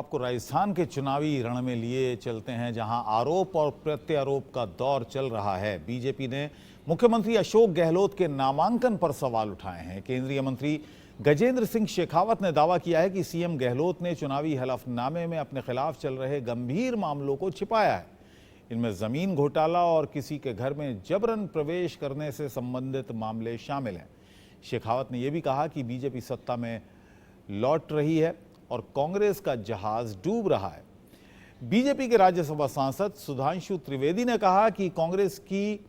आपको राजस्थान के चुनावी रण में लिए चलते हैं, जहां आरोप और प्रत्यारोप का दौर चल रहा है। बीजेपी ने मुख्यमंत्री अशोक गहलोत के नामांकन पर सवाल उठाए हैं। केंद्रीय मंत्री गजेंद्र सिंह शेखावत ने दावा किया है कि सीएम गहलोत ने चुनावी हलफनामे में अपने खिलाफ चल रहे गंभीर मामलों को छिपाया है। इनमें जमीन घोटाला और किसी के घर में जबरन प्रवेश करने से संबंधित मामले शामिल हैं। शेखावत ने यह भी कहा कि बीजेपी सत्ता में लौट रही है और कांग्रेस का जहाज डूब रहा है। बीजेपी के राज्यसभा सांसद सुधांशु त्रिवेदी ने कहा कि कांग्रेस की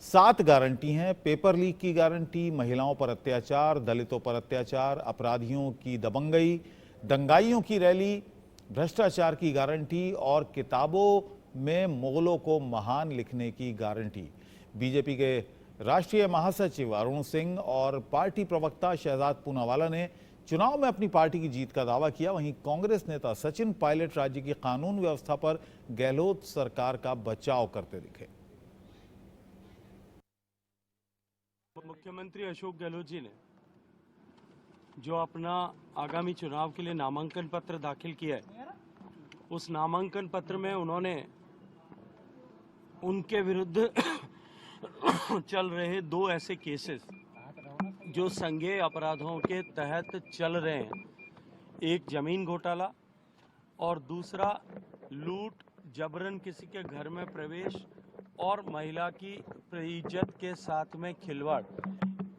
7 गारंटी हैं। पेपर लीक की गारंटी, महिलाओं पर अत्याचार, दलितों पर अत्याचार, अपराधियों की दबंगई, दंगाइयों की रैली, भ्रष्टाचार की गारंटी और किताबों में मुगलों को महान लिखने की गारंटी। बीजेपी के राष्ट्रीय महासचिव अरुण सिंह और पार्टी प्रवक्ता शहजाद पूनावाला ने चुनाव में अपनी पार्टी की जीत का दावा किया। वहीं कांग्रेस नेता सचिन पायलट राज्य की कानून व्यवस्था पर गहलोत सरकार का बचाव करते दिखे। मुख्यमंत्री अशोक गहलोत जी ने जो अपना आगामी चुनाव के लिए नामांकन पत्र दाखिल किया है, उस नामांकन पत्र में उन्होंने उनके विरुद्ध चल रहे 2 ऐसे केसेस जो संज्ञेय अपराधों के तहत चल रहे हैं, एक जमीन घोटाला और दूसरा लूट, जबरन किसी के घर में प्रवेश और महिला की इज्जत के साथ में खिलवाड़,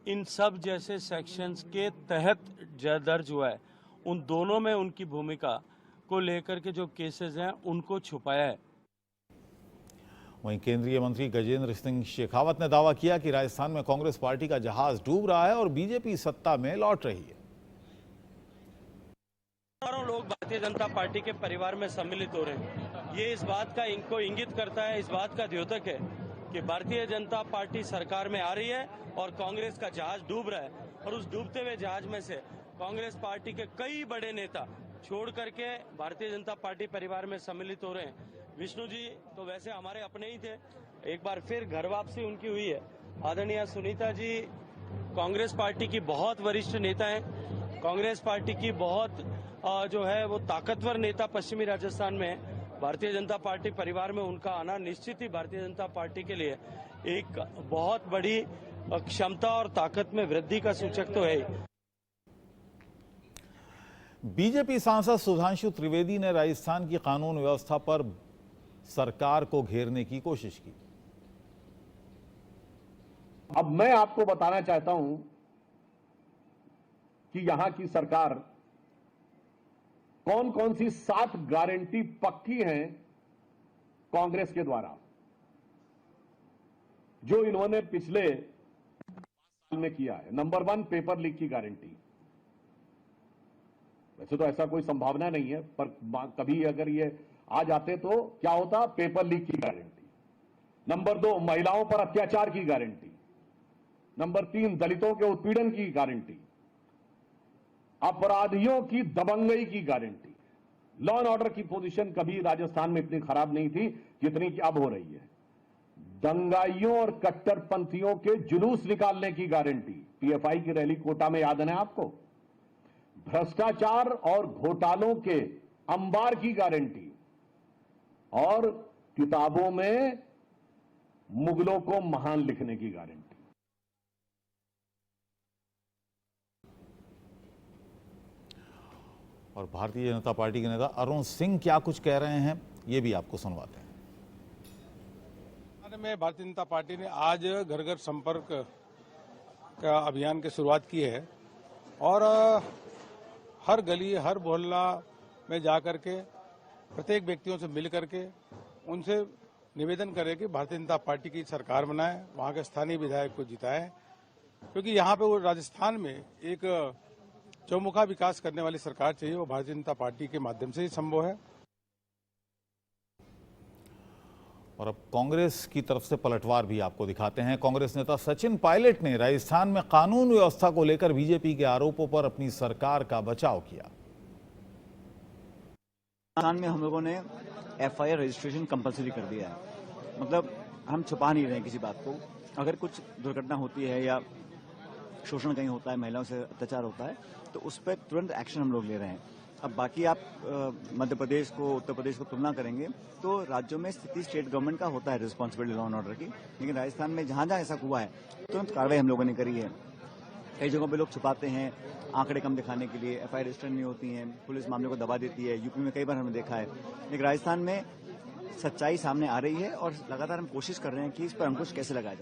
इन सब जैसे सेक्शंस के तहत दर्ज हुआ है। उन दोनों में उनकी भूमिका को लेकर के जो केसेस हैं उनको छुपाया है। वहीं केंद्रीय मंत्री गजेंद्र सिंह शेखावत ने दावा किया कि राजस्थान में कांग्रेस पार्टी का जहाज डूब रहा है और बीजेपी सत्ता में लौट रही है। हजारों लोग भारतीय जनता पार्टी के परिवार में सम्मिलित हो रहे हैं। ये इस बात का इनको इंगित करता है, इस बात का द्योतक है कि भारतीय जनता पार्टी सरकार में आ रही है और कांग्रेस का जहाज डूब रहा है। और उस डूबते हुए जहाज में से कांग्रेस पार्टी के कई बड़े नेता छोड़ करके भारतीय जनता पार्टी परिवार में सम्मिलित हो रहे हैं। विष्णु जी तो वैसे हमारे अपने ही थे, एक बार फिर घर वापसी उनकी हुई है। आदरणीय सुनीता जी कांग्रेस पार्टी की बहुत वरिष्ठ नेता हैं, कांग्रेस पार्टी की बहुत जो है वो ताकतवर नेता पश्चिमी राजस्थान में है। भारतीय जनता पार्टी परिवार में उनका आना निश्चित ही भारतीय जनता पार्टी के लिए एक बहुत बड़ी क्षमता और ताकत में वृद्धि का सूचक तो है। बीजेपी सांसद सुधांशु त्रिवेदी ने राजस्थान की कानून व्यवस्था पर सरकार को घेरने की कोशिश की। अब मैं आपको बताना चाहता हूं कि यहां की सरकार कौन कौन सी 7 गारंटी पक्की हैं कांग्रेस के द्वारा, जो इन्होंने पिछले साल में किया है। नंबर 1, पेपर लीक की गारंटी। वैसे तो ऐसा कोई संभावना नहीं है, पर कभी अगर ये आ जाते तो क्या होता, पेपर लीक की गारंटी। नंबर 2, महिलाओं पर अत्याचार की गारंटी। नंबर 3, दलितों के उत्पीड़न की गारंटी। अपराधियों की दबंगई की गारंटी। लॉ एंड ऑर्डर की पोजीशन कभी राजस्थान में इतनी खराब नहीं थी जितनी कि अब हो रही है। दंगाइयों और कट्टरपंथियों के जुलूस निकालने की गारंटी। पीएफआई की रैली कोटा में याद है आपको। भ्रष्टाचार और घोटालों के अंबार की गारंटी और किताबों में मुगलों को महान लिखने की गारंटी। और भारतीय जनता पार्टी के नेता अरुण सिंह क्या कुछ कह रहे हैं, ये भी आपको सुनवाते हैं। में भारतीय जनता पार्टी ने आज घर घर संपर्क का अभियान की शुरुआत की है और हर गली, हर मोहल्ला में जाकर के प्रत्येक व्यक्तियों से मिल करके उनसे निवेदन करें कि भारतीय जनता पार्टी की सरकार बनाए, वहां के स्थानीय विधायक को जिताएं, क्योंकि यहाँ पे वो राजस्थान में एक चौमुखा विकास करने वाली सरकार चाहिए। वो भारतीय जनता पार्टी के माध्यम से ही संभव है। और अब कांग्रेस की तरफ से पलटवार भी आपको दिखाते हैं। कांग्रेस नेता सचिन पायलट ने राजस्थान में कानून व्यवस्था को लेकर बीजेपी के आरोपों पर अपनी सरकार का बचाव किया। राजस्थान में हम लोगों ने एफआईआर रजिस्ट्रेशन कंपलसरी कर दिया है। मतलब हम छुपा नहीं रहे हैं किसी बात को। अगर कुछ दुर्घटना होती है या शोषण कहीं होता है, महिलाओं से अत्याचार होता है, तो उस पर तुरंत एक्शन हम लोग ले रहे हैं। अब बाकी आप मध्य प्रदेश को, उत्तर प्रदेश को तुलना करेंगे तो राज्यों में स्थिति स्टेट गवर्नमेंट का होता है रिस्पॉन्सिबिलिटी लॉ एंड ऑर्डर की, लेकिन राजस्थान में जहां जहां ऐसा हुआ है तुरंत कार्रवाई हम लोगों ने करी है। कई जगहों पे लोग छुपाते हैं आंकड़े कम दिखाने के लिए, एफआईआर रजिस्टर नहीं होती हैं, पुलिस मामले को दबा देती है। यूपी में कई बार हमने देखा है, लेकिन राजस्थान में सच्चाई सामने आ रही है और लगातार हम कोशिश कर रहे हैं कि इस पर अंकुश कैसे लगाया जा सकता है।